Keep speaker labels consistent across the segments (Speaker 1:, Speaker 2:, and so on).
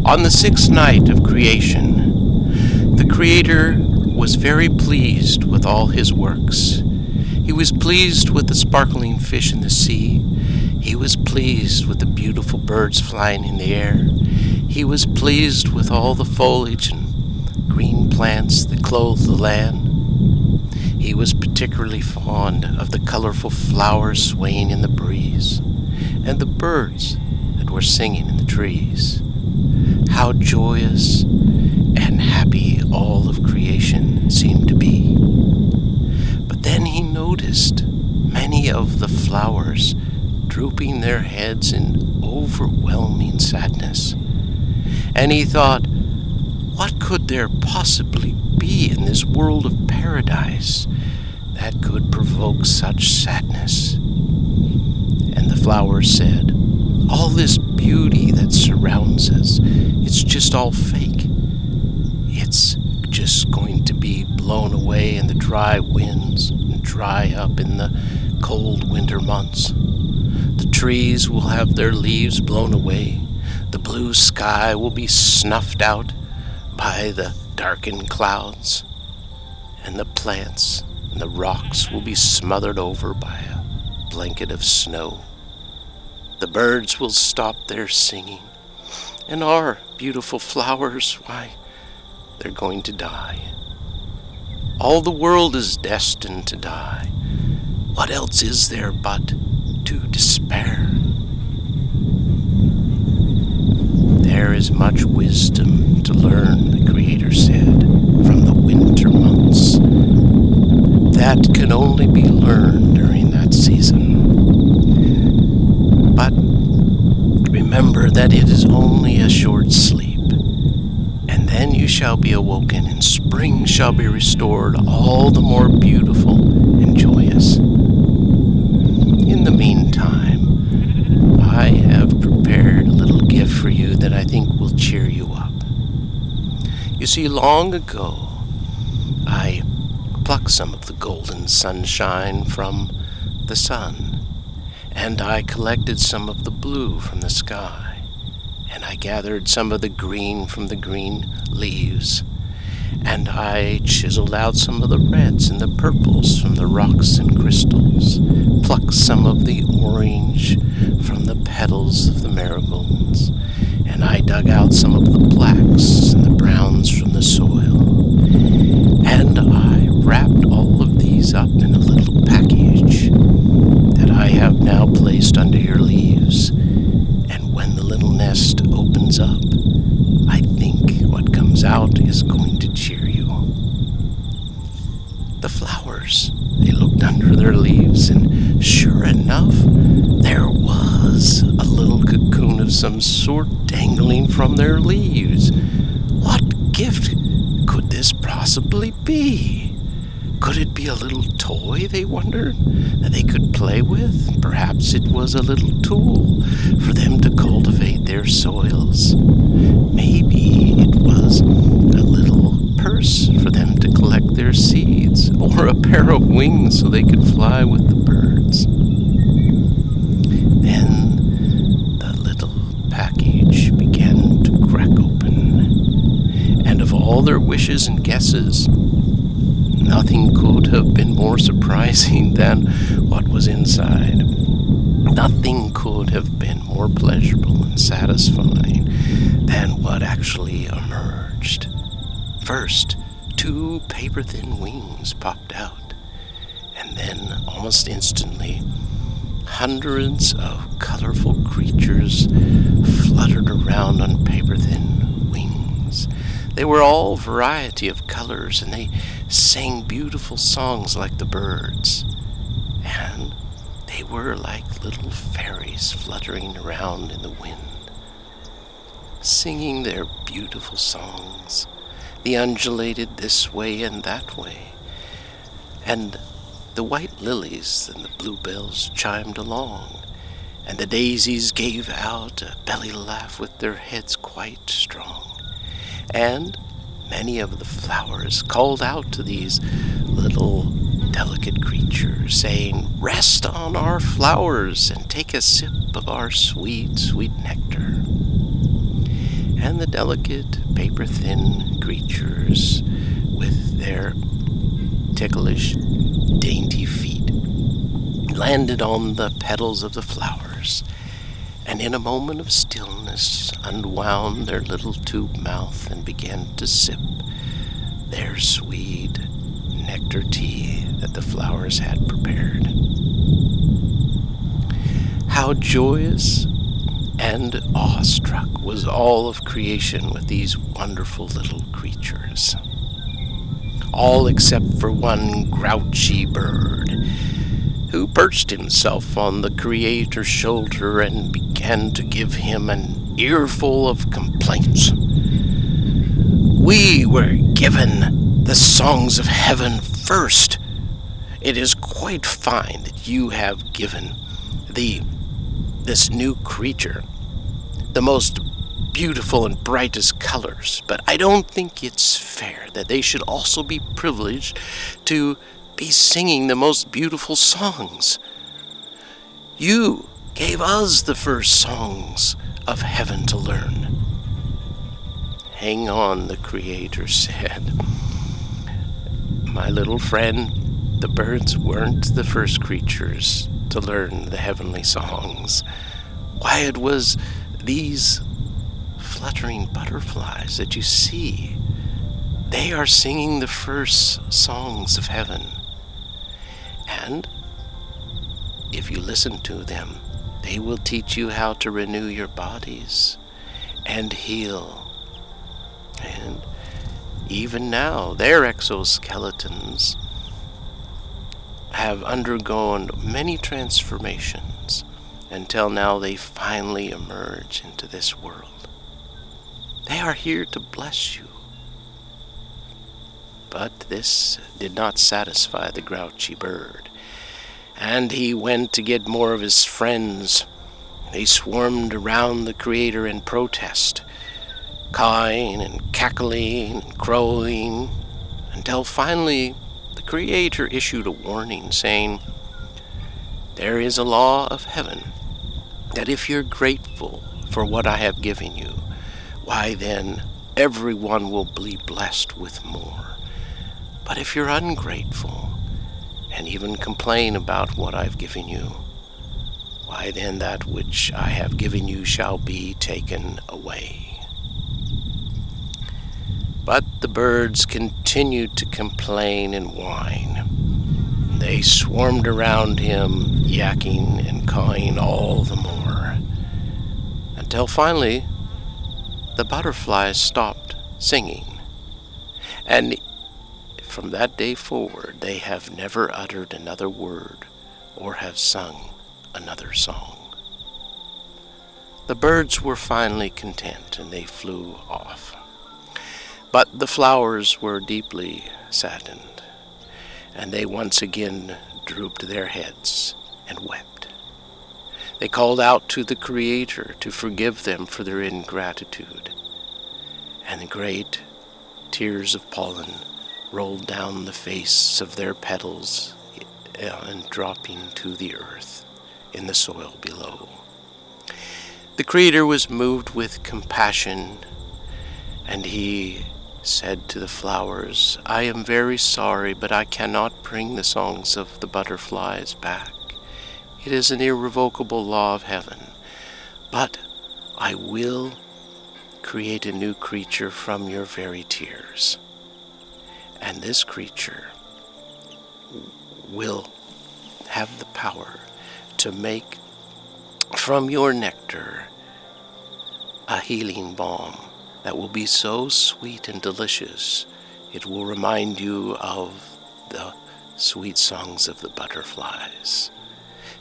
Speaker 1: On the sixth night of creation, the Creator was very pleased with all his works. He was pleased with the sparkling fish in the sea. He was pleased with the beautiful birds flying in the air. He was pleased with all the foliage and green plants that clothe the land. He was particularly fond of the colorful flowers swaying in the breeze, and the birds that were singing in the trees. How joyous and happy all of creation seemed to be. But then he noticed many of the flowers drooping their heads in overwhelming sadness. And he thought, what could there possibly be in this world of paradise that could provoke such sadness? And the flowers said, all this beauty that surrounds us, it's just all fake. It's just going to be blown away in the dry winds and dry up in the cold winter months. The trees will have their leaves blown away. The blue sky will be snuffed out by the darkened clouds, and the plants and the rocks will be smothered over by a blanket of snow. The birds will stop their singing, and our beautiful flowers, why, they're going to die. All the world is destined to die. What else is there but to despair? There is much wisdom to learn, the Creator said, from the winter months. That can only be learned during that season. But remember that it is only a short sleep, and then you shall be awoken, and spring shall be restored, all the more beautiful and joyous. In the meantime, I have prepared a little gift for you that I think will cheer you up. You see, long ago, I plucked some of the golden sunshine from the sun, and I collected some of the blue from the sky, and I gathered some of the green from the green leaves, and I chiseled out some of the reds and the purples from the rocks and crystals, plucked some of the orange from the petals of the marigolds, and I dug out some of the blacks and the browns from the soil, and I wrapped all of these up in a little package that I have now placed under your leaves, and when the little nest opens up, I think what comes out is going to cheer you. The flowers, they looked under their leaves, and sure enough, there was a little cocoon of some sort dangling from their leaves. What gift could this possibly be? Could it be a little toy, they wondered, that they could play with? Perhaps it was a little tool for them to cultivate their soils. Maybe it was a little purse for them to collect their seeds, or a pair of wings so they could fly with the birds. Then the little package began to crack open, and of all their wishes and guesses, nothing could have been more surprising than what was inside. Nothing could have been more pleasurable and satisfying than what actually emerged. First, 2 paper-thin wings popped out, and then, almost instantly, hundreds of colorful creatures fluttered around on paper-thin wings. They were all variety of colors, and they sang beautiful songs like the birds. And they were like little fairies fluttering around in the wind, singing their beautiful songs. They undulated this way and that way, and the white lilies and the bluebells chimed along, and the daisies gave out a belly laugh with their heads quite strong, and many of the flowers called out to these little delicate creatures, saying, "Rest on our flowers and take a sip of our sweet, sweet nectar." and the delicate, paper-thin creatures with their ticklish, dainty feet landed on the petals of the flowers, and in a moment of stillness unwound their little tube mouth and began to sip their sweet nectar tea that the flowers had prepared. How joyous and awestruck was all of creation with these wonderful little creatures. All except for one grouchy bird, who perched himself on the Creator's shoulder and began to give him an earful of complaints. "We were given the songs of heaven first. It is quite fine that you have given this new creature the most beautiful and brightest colors, but I don't think it's fair that they should also be privileged to be singing the most beautiful songs. You gave us the first songs of heaven to learn." "Hang on," the Creator said. "My little friend, the birds weren't the first creatures to learn the heavenly songs. Why, it was these fluttering butterflies that you see. They are singing the first songs of heaven. And if you listen to them, they will teach you how to renew your bodies and heal. And even now, their exoskeletons have undergone many transformations until now they finally emerge into this world. They are here to bless you." But this did not satisfy the grouchy bird, and he went to get more of his friends. They swarmed around the Creator in protest, cawing and cackling and crowing, until finally the Creator issued a warning saying, "There is a law of heaven that if you're grateful for what I have given you, why then everyone will be blessed with more. But if you're ungrateful and even complain about what I've given you, why then that which I have given you shall be taken away." But the birds continued to complain and whine. They swarmed around him, yakking and cawing all the more, until finally the butterflies stopped singing. And from that day forward, they have never uttered another word or have sung another song. The birds were finally content, and they flew off. But the flowers were deeply saddened, and they once again drooped their heads and wept. They called out to the Creator to forgive them for their ingratitude, and the great tears of pollen rolled down the face of their petals and dropping to the earth in the soil below. The Creator was moved with compassion, and he said to the flowers, "I am very sorry, but I cannot bring the songs of the butterflies back. It is an irrevocable law of heaven. But I will create a new creature from your very tears. And this creature will have the power to make from your nectar a healing balm that will be so sweet and delicious, it will remind you of the sweet songs of the butterflies.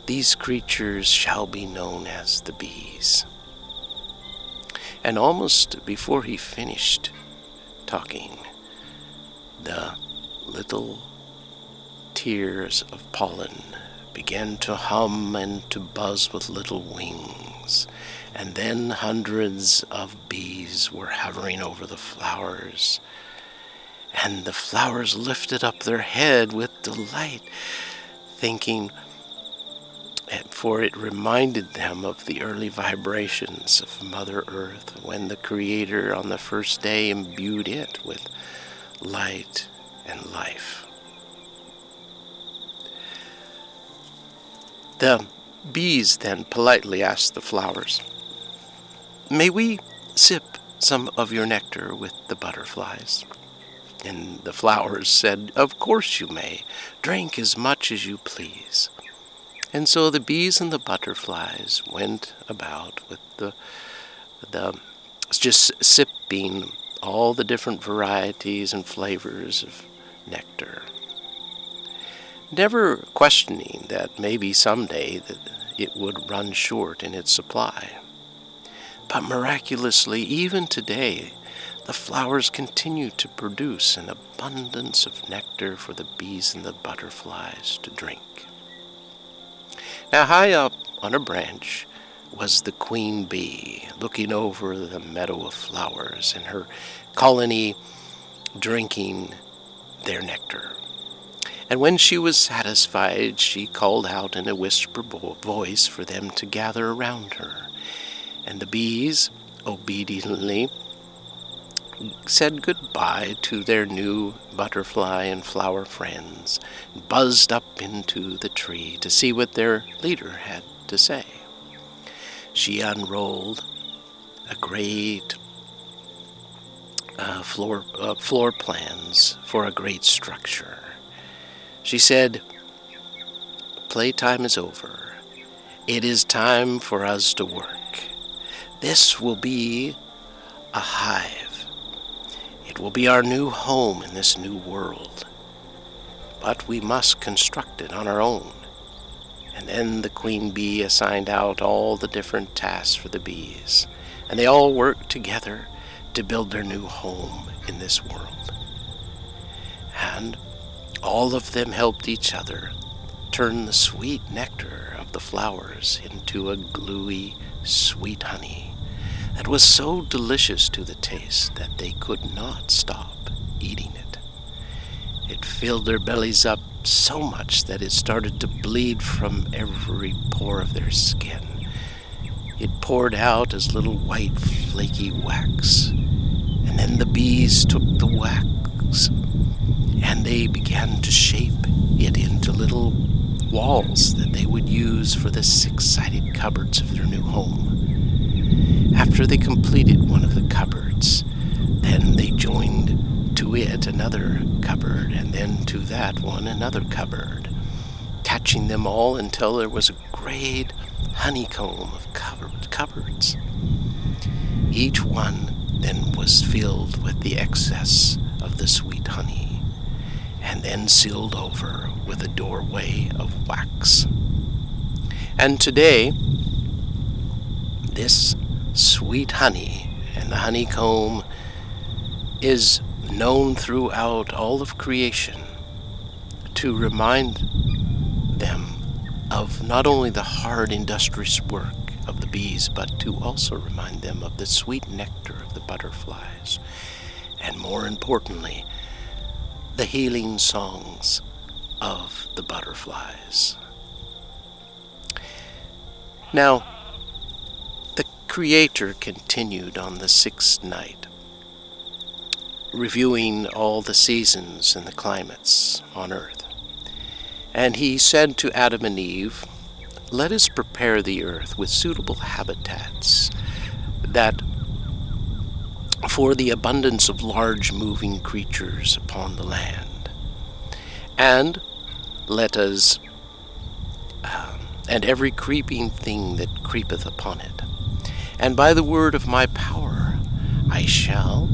Speaker 1: These creatures shall be known as the bees." And almost before he finished talking, the little tears of pollen began to hum and to buzz with little wings, and then hundreds of bees were hovering over the flowers, and the flowers lifted up their head with delight, thinking, for it reminded them of the early vibrations of Mother Earth when the Creator on the first day imbued it with light and life. The bees then politely asked the flowers, "May we sip some of your nectar with the butterflies?" And the flowers said, "Of course you may. Drink as much as you please." And so the bees and the butterflies went about with the just sipping all the different varieties and flavors of nectar, never questioning that maybe someday that it would run short in its supply. But miraculously, even today, the flowers continue to produce an abundance of nectar for the bees and the butterflies to drink. Now, high up on a branch was the queen bee, looking over the meadow of flowers and her colony drinking their nectar. And when she was satisfied, she called out in a whisper voice for them to gather around her. And the bees obediently said goodbye to their new butterfly and flower friends, buzzed up into the tree to see what their leader had to say. She unrolled a great floor plans for a great structure. She said, "Playtime is over. It is time for us to work. This will be a hive. It will be our new home in this new world. But we must construct it on our own." And then the queen bee assigned out all the different tasks for the bees, and they all worked together to build their new home in this world. And all of them helped each other turn the sweet nectar of the flowers into a gluey, sweet honey that was so delicious to the taste that they could not stop eating it. It filled their bellies up so much that it started to bleed from every pore of their skin. It poured out as little white, flaky wax. And then the bees took the wax and they began to shape it into little walls that they would use for the six-sided cupboards of their new home. After they completed one of the cupboards, then they joined to it another cupboard, and then to that one another cupboard, catching them all until there was a great honeycomb of cupboards. Each one then was filled with the excess of the sweet honey, and then sealed over with a doorway of wax. And today, this sweet honey and the honeycomb is known throughout all of creation to remind them of not only the hard, industrious work of the bees, but to also remind them of the sweet nectar of the butterflies, and more importantly, the healing songs of the butterflies. Now, the Creator continued on the sixth night, reviewing all the seasons and the climates on earth. And he said to Adam and Eve, "Let us prepare the earth with suitable habitats that for the abundance of large moving creatures upon the land. And let us, and every creeping thing that creepeth upon it. And by the word of my power I shall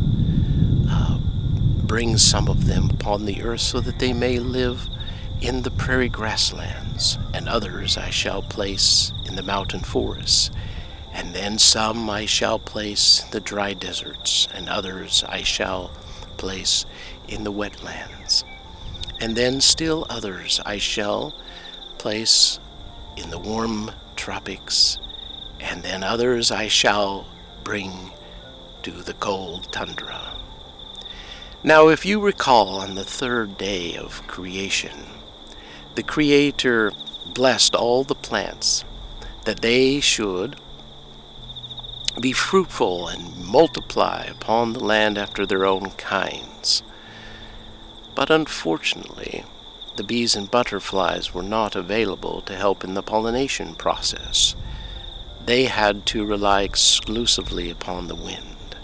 Speaker 1: bring some of them upon the earth, so that they may live in the prairie grasslands, and others I shall place in the mountain forests, and then some I shall place in the dry deserts, and others I shall place in the wetlands, and then still others I shall place in the warm tropics, and then others I shall bring to the cold tundra." Now, if you recall, on the third day of creation, the Creator blessed all the plants, that they should be fruitful and multiply upon the land after their own kinds. But unfortunately, the bees and butterflies were not available to help in the pollination process. They had to rely exclusively upon the wind.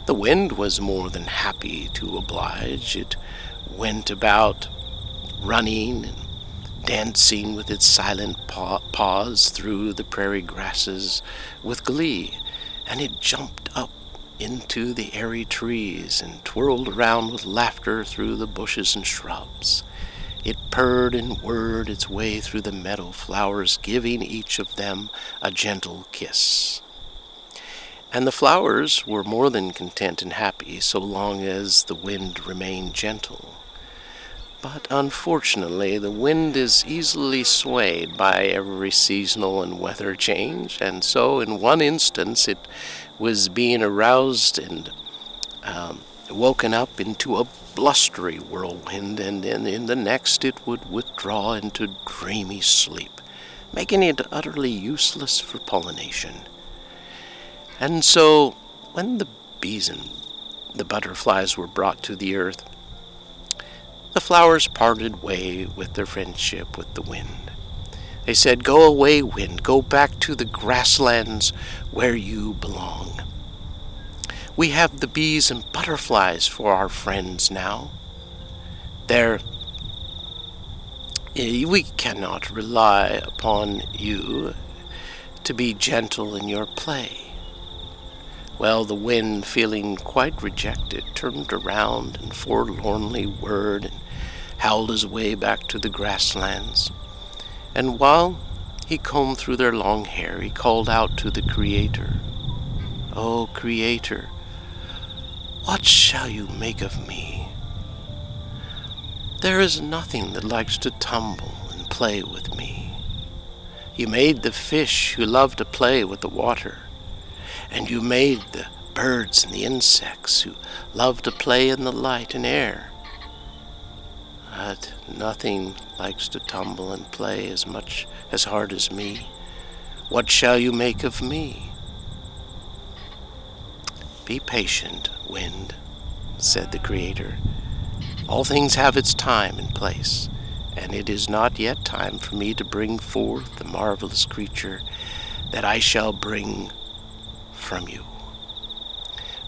Speaker 1: The wind was more than happy to oblige. It went about running and dancing with its silent paws through the prairie grasses with glee, and it jumped up into the airy trees and twirled around with laughter through the bushes and shrubs. It purred and whirred its way through the meadow flowers, giving each of them a gentle kiss. And the flowers were more than content and happy so long as the wind remained gentle. But unfortunately, the wind is easily swayed by every seasonal and weather change, and so in one instance it was being aroused and woken up into a blustery whirlwind, and in the next it would withdraw into dreamy sleep, making it utterly useless for pollination. And so when the bees and the butterflies were brought to the earth, the flowers parted way with their friendship with the wind. They said, "Go away, wind, go back to the grasslands where you belong. We have the bees and butterflies for our friends now. We cannot rely upon you to be gentle in your play." Well, the wind, feeling quite rejected, turned around and forlornly whirred and howled his way back to the grasslands. And while he combed through their long hair, he called out to the Creator, "O Creator, what shall you make of me? There is nothing that likes to tumble and play with me. You made the fish who love to play with the water, and you made the birds and the insects who love to play in the light and air. But nothing likes to tumble and play as hard as me. What shall you make of me?" "Be patient, wind," said the Creator. "All things have its time and place, and it is not yet time for me to bring forth the marvelous creature that I shall bring from you.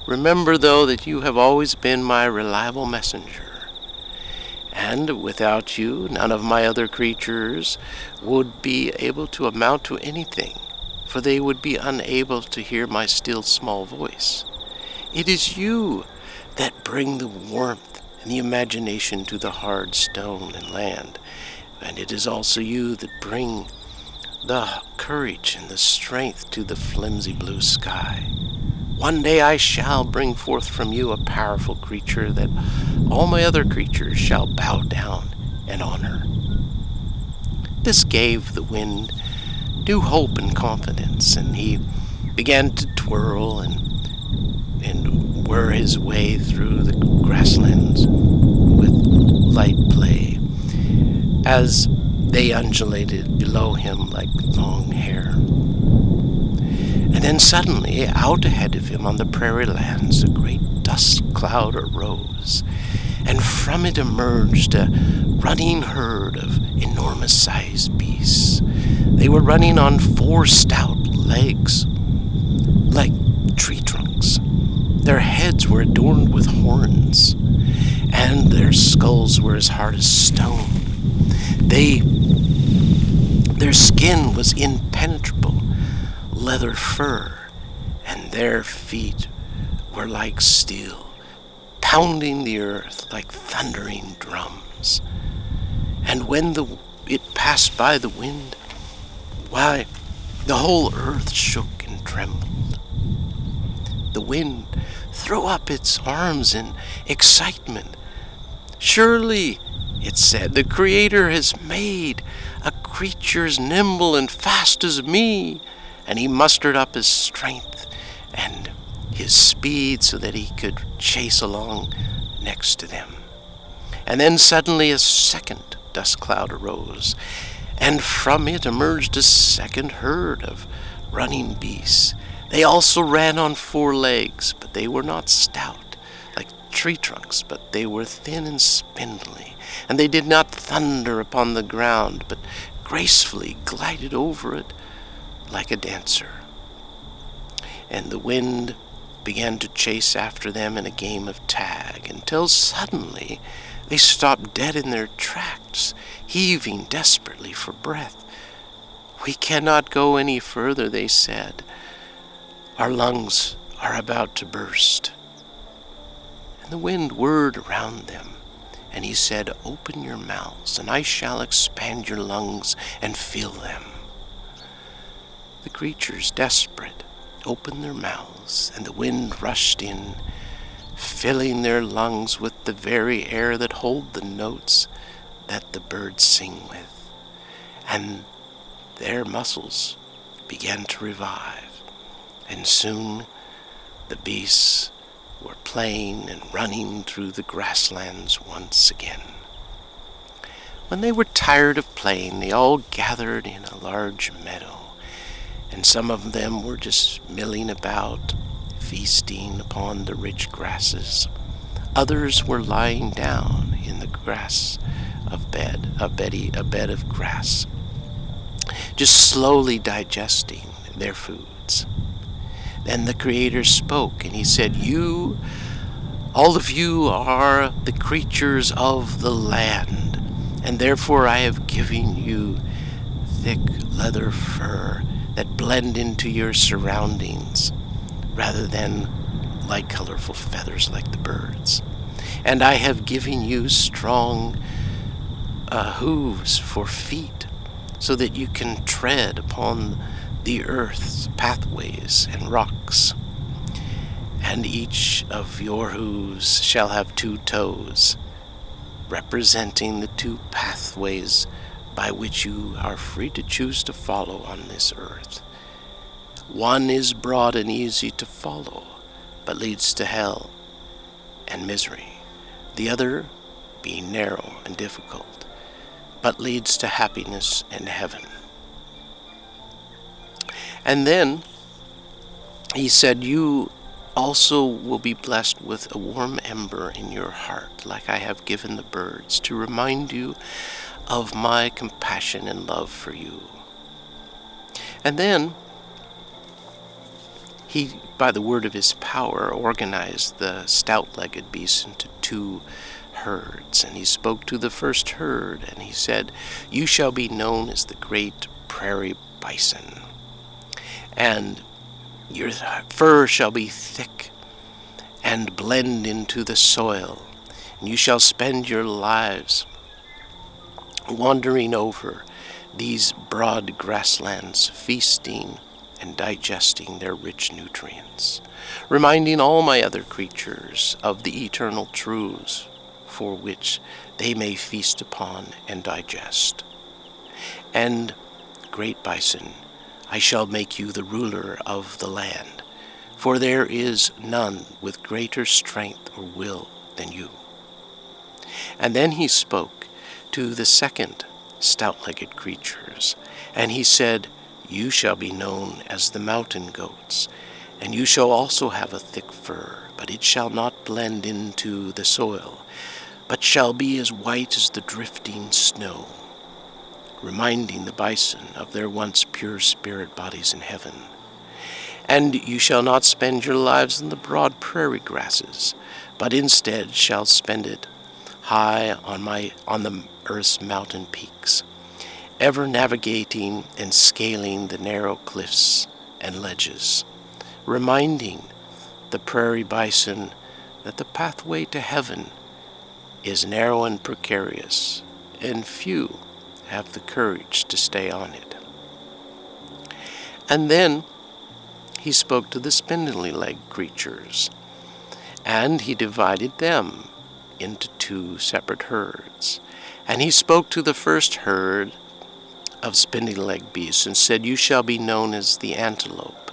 Speaker 1: Remember, though, that you have always been my reliable messenger, and without you, none of my other creatures would be able to amount to anything, for they would be unable to hear my still small voice. It is you that bring the warmth and the imagination to the hard stone and land, and it is also you that bring the courage and the strength to the flimsy blue sky. One day I shall bring forth from you a powerful creature that all my other creatures shall bow down and honor." This gave the wind new hope and confidence, and he began to twirl and whir his way through the grasslands with light play, as they undulated below him like long hair. And then suddenly, out ahead of him on the prairie lands, a great dust cloud arose, and from it emerged a running herd of enormous-sized beasts. They were running on 4 stout legs, like tree trunks. Their heads were adorned with horns, and their skulls were as hard as stone. Their skin was impenetrable, leather fur, and their feet were like steel, pounding the earth like thundering drums. And when it passed by the wind, why, the whole earth shook and trembled. The wind threw up its arms in excitement. "Surely," it said, "the Creator has made a creature as nimble and fast as me." And he mustered up his strength and his speed so that he could chase along next to them. And then suddenly a second dust cloud arose, and from it emerged a second herd of running beasts. They also ran on 4 legs, but they were not stout, like tree trunks, but they were thin and spindly, and they did not thunder upon the ground, but gracefully glided over it like a dancer. And the wind began to chase after them in a game of tag, until suddenly they stopped dead in their tracks, heaving desperately for breath. "We cannot go any further," they said. "Our lungs are about to burst." And the wind whirred around them, and he said, "Open your mouths, and I shall expand your lungs and fill them." The creatures, desperate, opened their mouths, and the wind rushed in, filling their lungs with the very air that hold the notes that the birds sing with. And their muscles began to revive, and soon the beasts were playing and running through the grasslands once again. When they were tired of playing, they all gathered in a large meadow, and some of them were just milling about, feasting upon the rich grasses. Others were lying down in the grass of a bed of grass, just slowly digesting their foods. Then the Creator spoke, and he said, all of you are the creatures of the land, and therefore I have given you thick leather fur that blend into your surroundings, rather than light colorful feathers like the birds. And I have given you strong hooves for feet, so that you can tread upon the earth's pathways and rocks. And each of your hooves shall have 2 toes, representing the 2 pathways by which you are free to choose to follow on this earth. One is broad and easy to follow, but leads to hell and misery. The other being narrow and difficult, but leads to happiness and heaven. And then he said, you also will be blessed with a warm ember in your heart, like I have given the birds, to remind you of my compassion and love for you. And then he, by the word of his power, organized the stout-legged beasts into 2 herds. And he spoke to the first herd, and he said, "You shall be known as the great prairie bison, and your fur shall be thick and blend into the soil, and you shall spend your lives wandering over these broad grasslands, feasting and digesting their rich nutrients, reminding all my other creatures of the eternal truths for which they may feast upon and digest. And, great bison, I shall make you the ruler of the land, for there is none with greater strength or will than you." And then he spoke to the second stout-legged creatures, and he said, "You shall be known as the mountain goats, and you shall also have a thick fur, but it shall not blend into the soil, but shall be as white as the drifting snow," reminding the bison of their once pure spirit bodies in heaven. "And you shall not spend your lives in the broad prairie grasses, but instead shall spend it high on the earth's mountain peaks, ever navigating and scaling the narrow cliffs and ledges, reminding the prairie bison that the pathway to heaven is narrow and precarious, and few have the courage to stay on it." And then he spoke to the spindly-legged creatures, and he divided them into 2 separate herds. And he spoke to the first herd of spindly-legged beasts and said, "You shall be known as the antelope,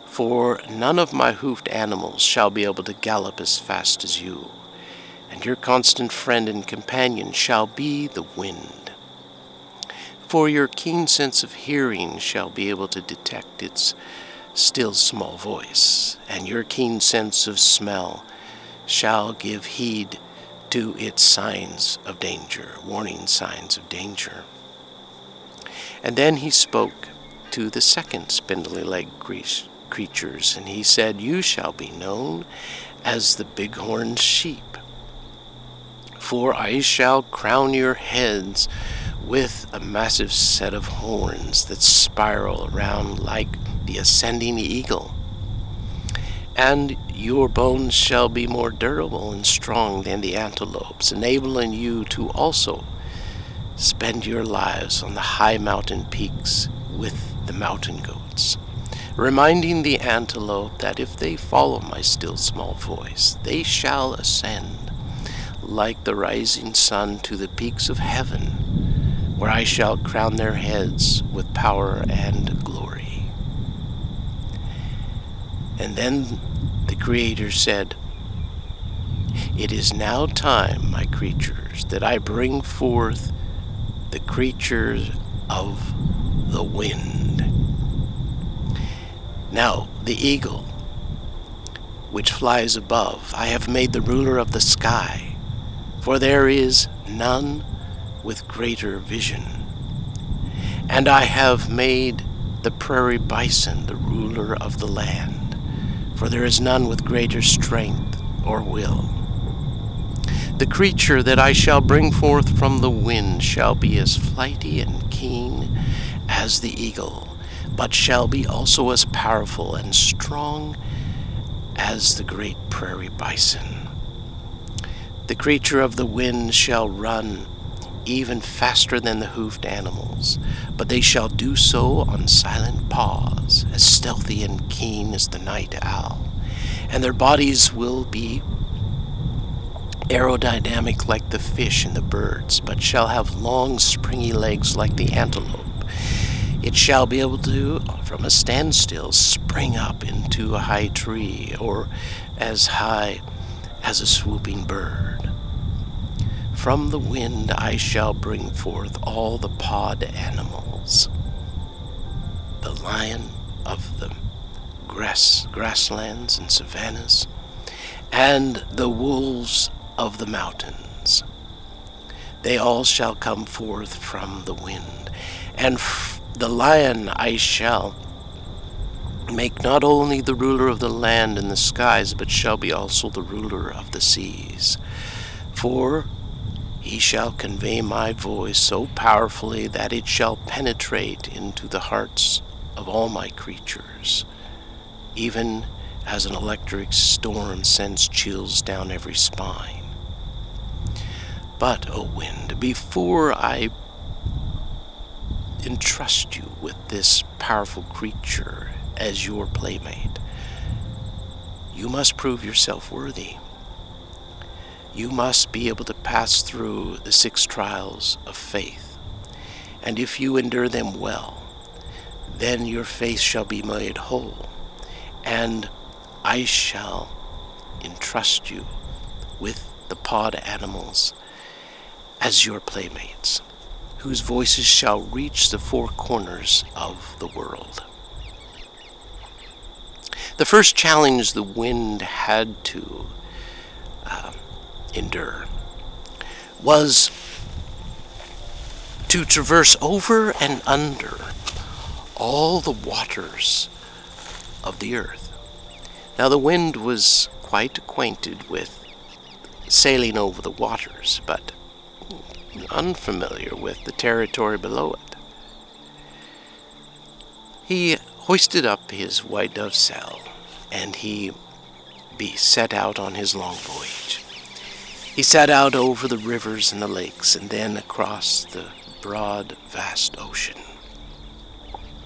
Speaker 1: for none of my hoofed animals shall be able to gallop as fast as you, and your constant friend and companion shall be the wind. For your keen sense of hearing shall be able to detect its still small voice, and your keen sense of smell shall give heed to its signs of danger, warning signs of danger. And then he spoke to the second spindly-legged creatures, and he said, You shall be known as the bighorn sheep, for I shall crown your heads with a massive set of horns that spiral around like the ascending eagle. And your bones shall be more durable and strong than the antelope's, enabling you to also spend your lives on the high mountain peaks with the mountain goats, reminding the antelope that if they follow my still small voice, they shall ascend like the rising sun to the peaks of heaven, where I shall crown their heads with power and glory. And then the Creator said, It is now time, my creatures, that I bring forth the creatures of the wind. Now the eagle, which flies above, I have made the ruler of the sky, for there is none with greater vision. And I have made the prairie bison the ruler of the land, for there is none with greater strength or will. The creature that I shall bring forth from the wind shall be as flighty and keen as the eagle, but shall be also as powerful and strong as the great prairie bison. The creature of the wind shall run even faster than the hoofed animals, but they shall do so on silent paws, as stealthy and keen as the night owl, and their bodies will be aerodynamic like the fish and the birds, but shall have long springy legs like the antelope. It shall be able to, from a standstill, spring up into a high tree, or as high as a swooping bird. From the wind I shall bring forth all the pod animals, the lion of the grasslands and savannas, and the wolves of the mountains. They all shall come forth from the wind, and the lion I shall make not only the ruler of the land and the skies, but shall be also the ruler of the seas. For he shall convey my voice so powerfully that it shall penetrate into the hearts of all my creatures, even as an electric storm sends chills down every spine. But, O wind, before I entrust you with this powerful creature as your playmate, you must prove yourself worthy. You must be able to pass through the 6 trials of faith, and if you endure them well, then your faith shall be made whole, and I shall entrust you with the pod animals as your playmates, whose voices shall reach the 4 corners of the world. The first challenge the wind had to endure was to traverse over and under all the waters of the earth. Now the wind was quite acquainted with sailing over the waters, but unfamiliar with the territory below it. He hoisted up his white dove sail, and he set out on his long voyage. He set out over the rivers and the lakes, and then across the broad, vast ocean.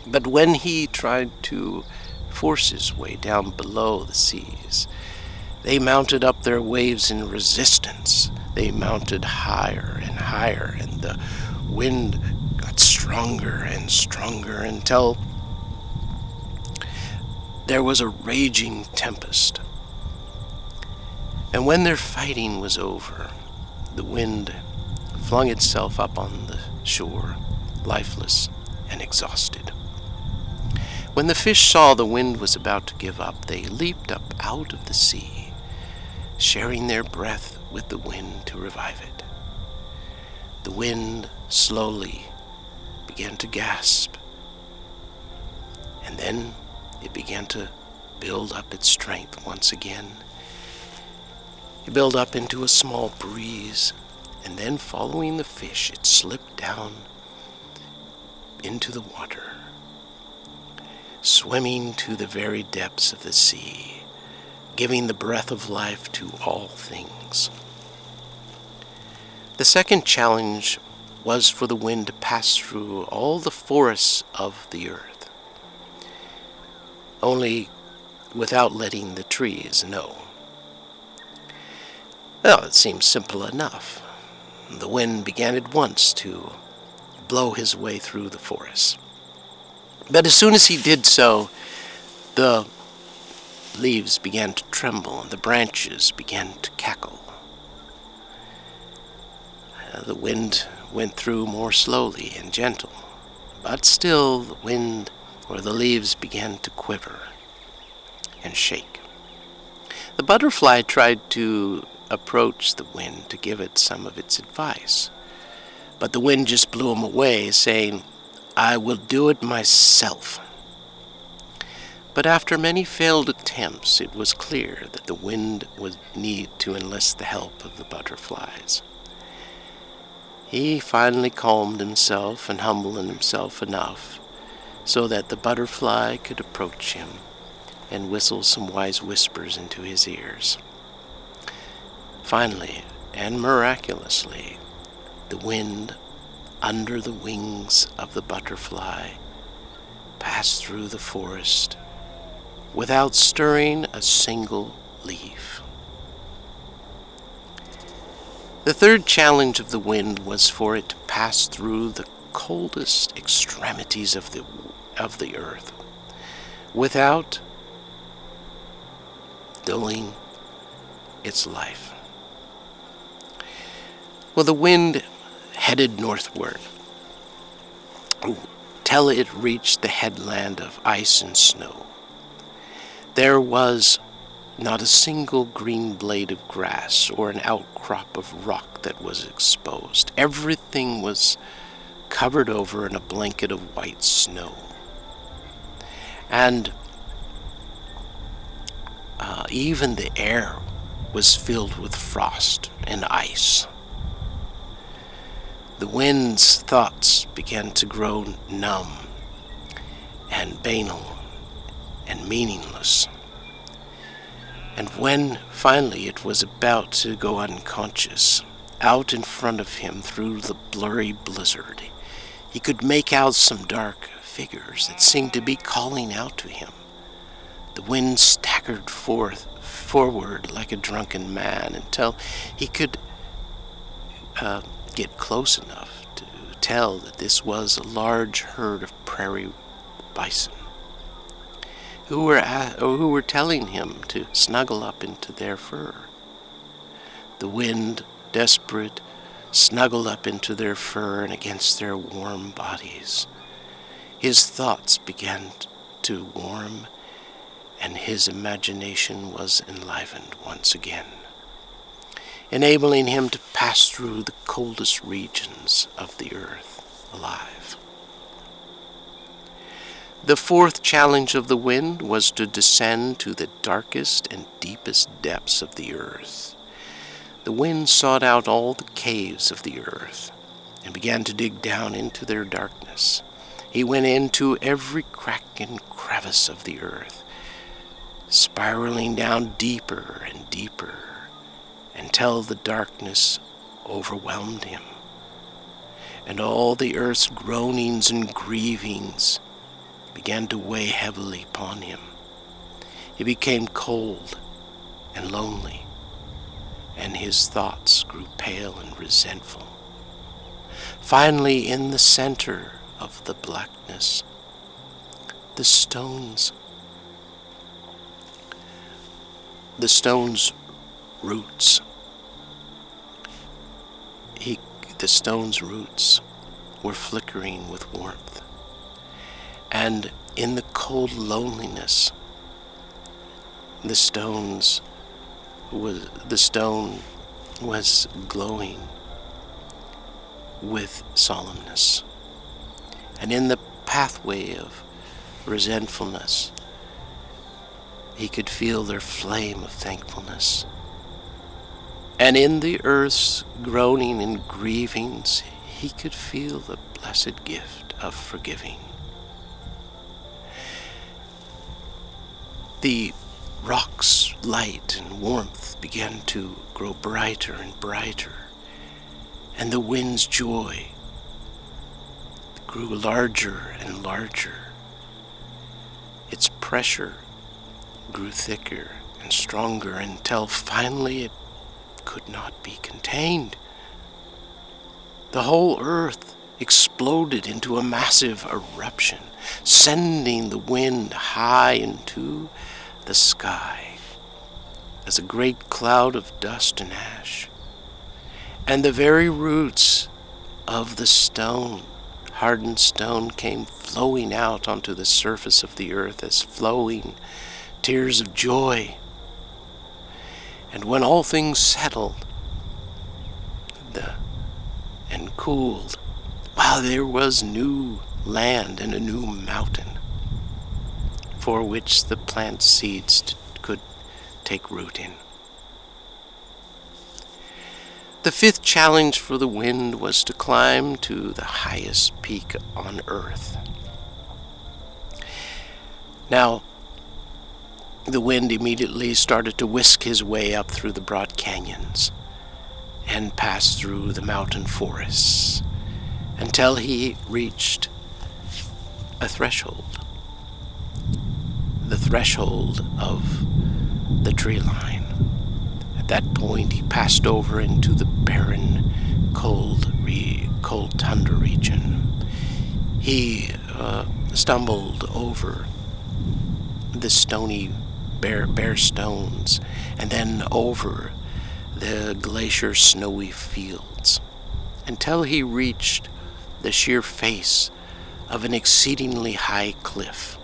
Speaker 1: But when he tried to force his way down below the seas, they mounted up their waves in resistance. They mounted higher and higher, and the wind got stronger and stronger until there was a raging tempest. And when their fighting was over, the wind flung itself up on the shore lifeless and exhausted. When the fish saw the wind was about to give up, they leaped up out of the sea, sharing their breath with the wind to revive it. The wind slowly began to gasp, and then it began to build up its strength once again. It built up into a small breeze, and then following the fish, it slipped down into the water, swimming to the very depths of the sea, giving the breath of life to all things. The second challenge was for the wind to pass through all the forests of the earth, only without letting the trees know. Well, it seems simple enough. The wind began at once to blow his way through the forest. But as soon as he did so, the leaves began to tremble and the branches began to cackle. The wind went through more slowly and gentle, but still the leaves began to quiver and shake. The butterfly tried to approach the wind to give it some of its advice, but the wind just blew him away, saying, "I will do it myself." But after many failed attempts, it was clear that the wind would need to enlist the help of the butterflies. He finally calmed himself and humbled himself enough so that the butterfly could approach him and whistle some wise whispers into his ears. Finally, and miraculously, the wind under the wings of the butterfly passed through the forest without stirring a single leaf. The third challenge of the wind was for it to pass through the coldest extremities of the earth without dulling its life. Well, the wind headed northward till it reached the headland of ice and snow. There was not a single green blade of grass or an outcrop of rock that was exposed. Everything was covered over in a blanket of white snow. And even the air was filled with frost and ice. The wind's thoughts began to grow numb and banal and meaningless. And when finally it was about to go unconscious, out in front of him through the blurry blizzard, he could make out some dark figures that seemed to be calling out to him. The wind staggered forward like a drunken man until he could get close enough to tell that this was a large herd of prairie bison who were telling him to snuggle up into their fur. The wind, desperate, snuggled up into their fur and against their warm bodies. His thoughts began to warm, and his imagination was enlivened once again, enabling him to pass through the coldest regions of the earth alive. The fourth challenge of the wind was to descend to the darkest and deepest depths of the earth. The wind sought out all the caves of the earth and began to dig down into their darkness. He went into every crack and crevice of the earth, spiraling down deeper and deeper until the darkness overwhelmed him, and all the earth's groanings and grievings began to weigh heavily upon him. He became cold and lonely, and his thoughts grew pale and resentful. Finally, in the center of the blackness, the stone's roots were flickering with warmth. And in the cold loneliness, the stone was glowing with solemnness. And in the pathway of resentfulness, he could feel their flame of thankfulness. And in the earth's groaning and grievings, he could feel the blessed gift of forgiving. The rock's light and warmth began to grow brighter and brighter, and the wind's joy grew larger and larger. Its pressure grew thicker and stronger until finally it could not be contained. The whole earth exploded into a massive eruption, sending the wind high into the sky as a great cloud of dust and ash. And the very roots of the stone, hardened stone, came flowing out onto the surface of the earth as flowing tears of joy. And when all things settled and cooled, there was new land and a new mountain for which the plant seeds could take root in. The fifth challenge for the wind was to climb to the highest peak on earth. Now, the wind immediately started to whisk his way up through the broad canyons and passed through the mountain forests until he reached a threshold, the threshold of the tree line. At that point, he passed over into the barren, cold tundra region. He stumbled over the stony, bare stones, and then over the glacier snowy fields, until he reached the sheer face of an exceedingly high cliff.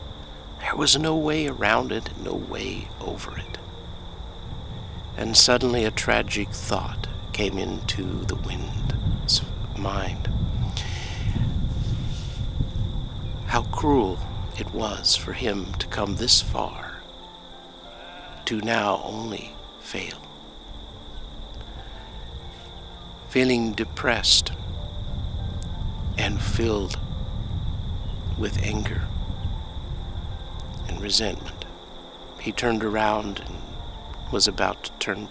Speaker 1: There was no way around it, no way over it. And suddenly a tragic thought came into the wind's mind. How cruel it was for him to come this far, to now only fail. Feeling depressed and filled with anger and resentment, he turned around and was about to turn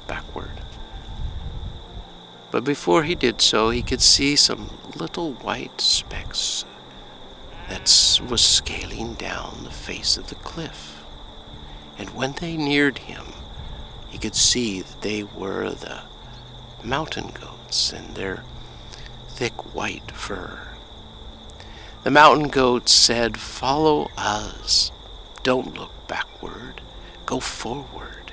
Speaker 1: backward. But before he did so, he could see some little white specks that was scaling down the face of the cliff. And when they neared him, he could see that they were the mountain goats and their thick white fur. The mountain goats said, "Follow us. Don't look backward. Go forward.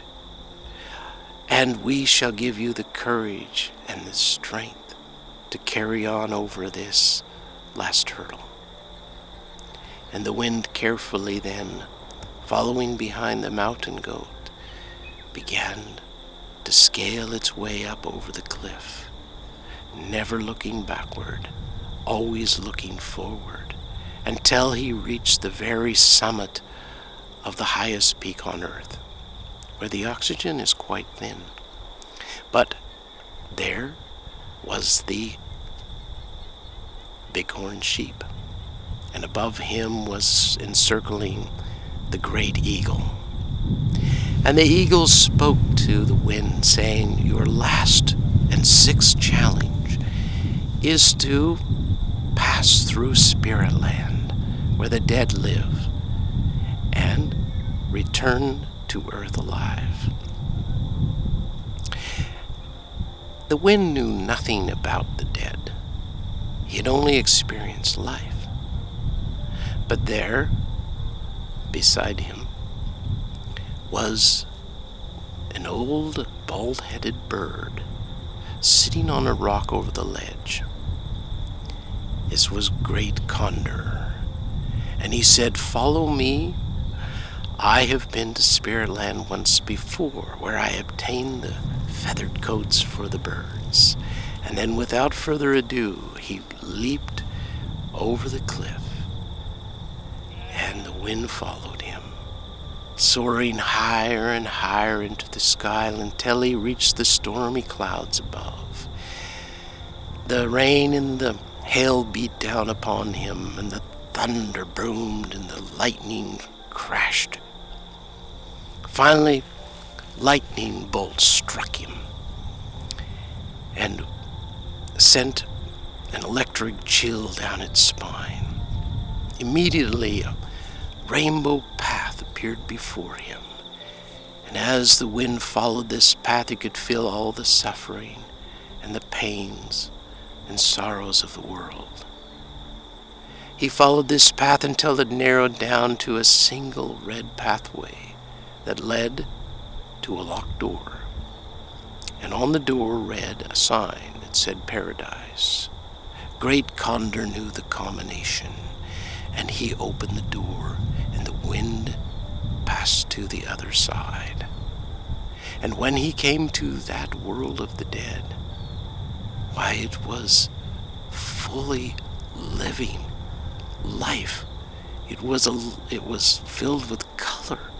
Speaker 1: And we shall give you the courage and the strength to carry on over this last hurdle." And the wind carefully then, following behind the mountain goat, began to scale its way up over the cliff, never looking backward, always looking forward, until he reached the very summit of the highest peak on earth, where the oxygen is quite thin. But there was the bighorn sheep, and above him was encircling the great eagle. And the eagle spoke to the wind, saying, "Your last and sixth challenge is to pass through Spirit Land, where the dead live, and return to earth alive." The wind knew nothing about the dead. He had only experienced life. But there, beside him, was an old bald-headed bird sitting on a rock over the ledge. This was Great Condor. And he said, "Follow me. I have been to Spirit Land once before, where I obtained the feathered coats for the birds." And then without further ado, he leaped over the cliff, and the wind followed him, soaring higher and higher into the sky until he reached the stormy clouds above. The rain and the hail beat down upon him, and the thunder boomed and the lightning crashed. Finally, lightning bolts struck him and sent an electric chill down its spine. Immediately, a rainbow path appeared before him, and as the wind followed this path, he could feel all the suffering and the pains and sorrows of the world. He followed this path until it narrowed down to a single red pathway that led to a locked door. And on the door read a sign that said Paradise. Great Condor knew the combination, and he opened the door, and the wind passed to the other side. And when he came to that world of the dead, why, it was fully living life. It was filled with color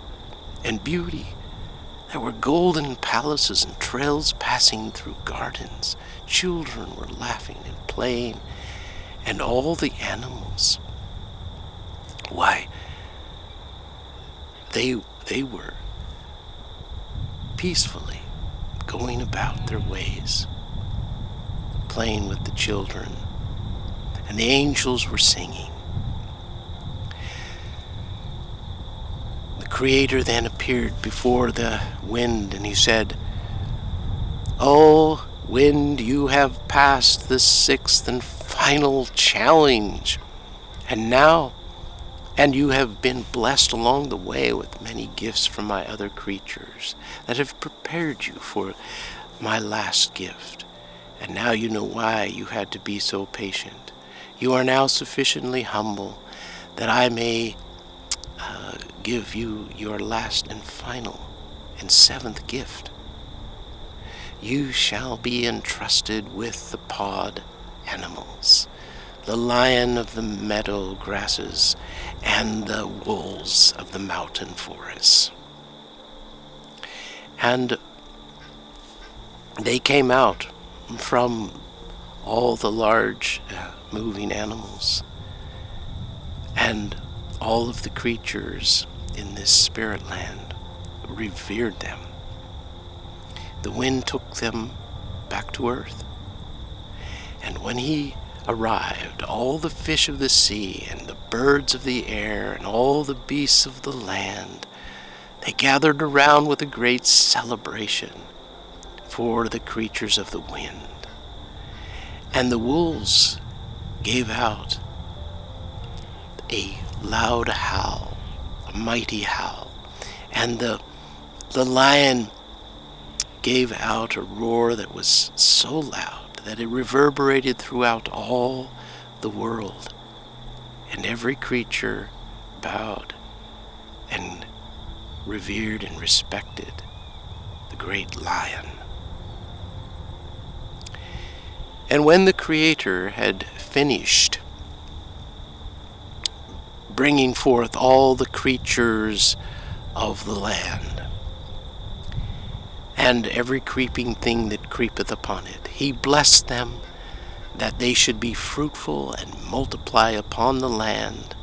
Speaker 1: and beauty. There were golden palaces and trails passing through gardens. Children were laughing and playing, and all the animals, why, they were peacefully going about their ways, playing with the children, and the angels were singing. The Creator then appeared before the wind, and he said, "Oh, wind, you have passed the sixth and final challenge, and you have been blessed along the way with many gifts from my other creatures that have prepared you for my last gift. And now you know why you had to be so patient. You are now sufficiently humble that I may give you your last and final and seventh gift. You shall be entrusted with the pod animals, the lion of the meadow grasses, and the wolves of the mountain forests." And they came out from all the large moving animals, and all of the creatures in this spirit land revered them. The wind took them back to earth, and when he arrived, all the fish of the sea and the birds of the air and all the beasts of the land, they gathered around with a great celebration for the creatures of the wind. And the wolves gave out a loud howl, a mighty howl, and the lion gave out a roar that was so loud that it reverberated throughout all the world, and every creature bowed and revered and respected the great lion. And when the Creator had finished bringing forth all the creatures of the land, and every creeping thing that creepeth upon it, he blessed them that they should be fruitful and multiply upon the land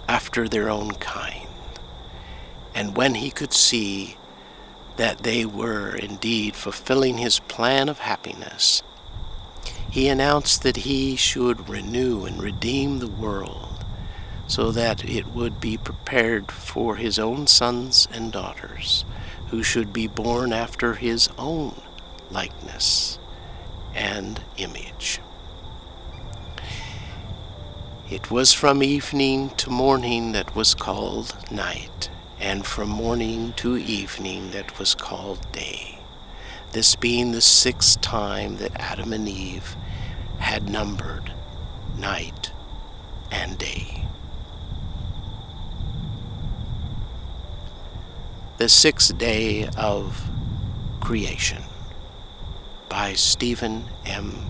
Speaker 1: after their own kind. And when he could see that they were indeed fulfilling his plan of happiness, he announced that he should renew and redeem the world so that it would be prepared for his own sons and daughters, who should be born after his own likeness and image. It was from evening to morning that was called night, and from morning to evening that was called day, this being the sixth time that Adam and Eve had numbered night and day. The Sixth Day of Creation by Stephen M.